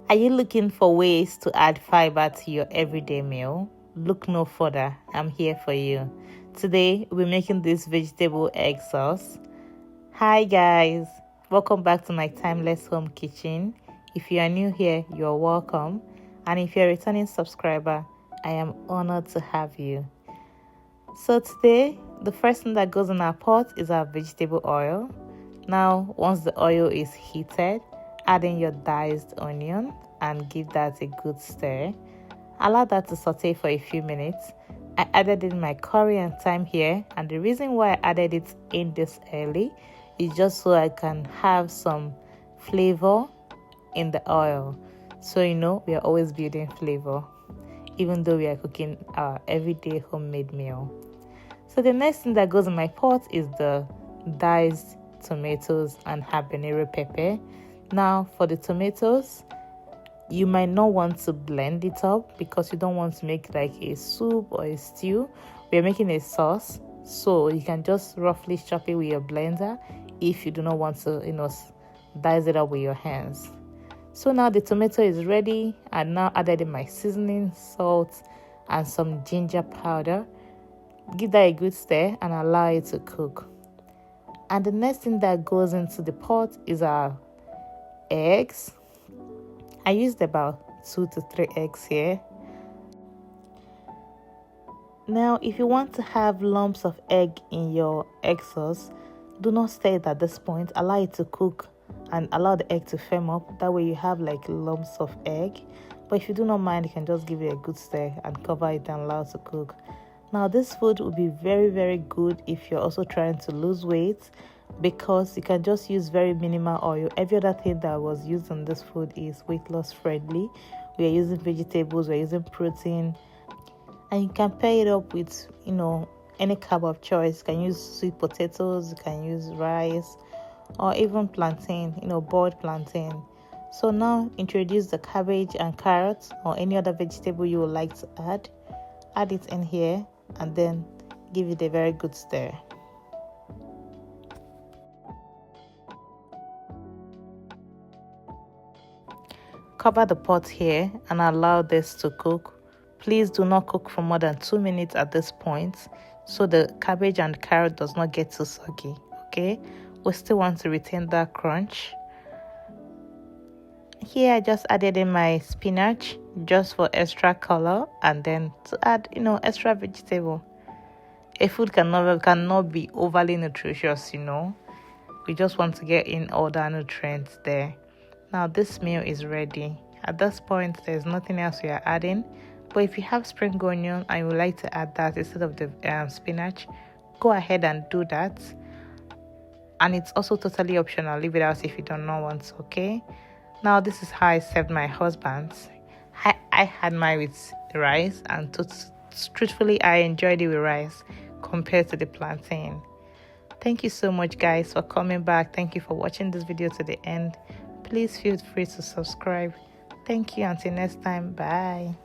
Are you looking for ways to add fiber to your everyday meal? Look no further. I'm here for you. Today, we're making this vegetable egg sauce. Hi guys, welcome back to my timeless home kitchen. If you are new here, you're welcome. And if you're a returning subscriber, I am honored to have you. So today, the first thing that goes in our pot is our vegetable oil. Now, once the oil is heated, add in your diced onion and give that a good stir. Allow that to saute for a few minutes. I added in my curry and thyme here, and the reason why I added it in this early is just so I can have some flavor in the oil. So we are always building flavor, even though we are cooking our everyday homemade meal. So the next thing that goes in my pot is the diced tomatoes and habanero pepper. Now for the tomatoes, you might not want to blend it up because you don't want to make like a soup or a stew. We're making a sauce, so you can just roughly chop it with your blender if you do not want to dice it up with your hands. So now the tomato is ready. I now added in my seasoning, salt, and some ginger powder. Give that a good stir and allow it to cook. And the next thing that goes into the pot is our eggs. I used about 2 to 3 eggs here. Now, if you want to have lumps of egg in your egg sauce, do not stir it at this point. Allow it to cook and allow the egg to firm up. That way you have like lumps of egg. But if you do not mind, you can just give it a good stir and cover it and allow it to cook. Now, this food will be very, very good if you're also trying to lose weight, because you can just use very minimal oil. Every other thing that was used on this food is weight loss friendly. We are using vegetables, we're using protein, and you can pair it up with any carb of choice. You can use sweet potatoes, you can use rice, or even plantain, boiled plantain. So now introduce the cabbage and carrots or any other vegetable you would like to add it in here, and then give it a very good stir. Cover the pot here and allow this to cook. Please do not cook for more than 2 minutes at this point, so the cabbage and carrot does not get too soggy. Okay, we still want to retain that crunch. Here I just added in my spinach just for extra color, and then to add extra vegetable. A food cannot be overly nutritious. We just want to get in all the nutrients there. Now this meal is ready. At this point, there's nothing else we are adding. But if you have spring onion and you would like to add that instead of the spinach, go ahead and do that. And it's also totally optional. Leave it out if you do not want to, okay? Now this is how I served my husband's. I had mine with rice, and truthfully, I enjoyed it with rice compared to the plantain. Thank you so much, guys, for coming back. Thank you for watching this video to the end. Please feel free to subscribe. Thank you. Until next time. Bye.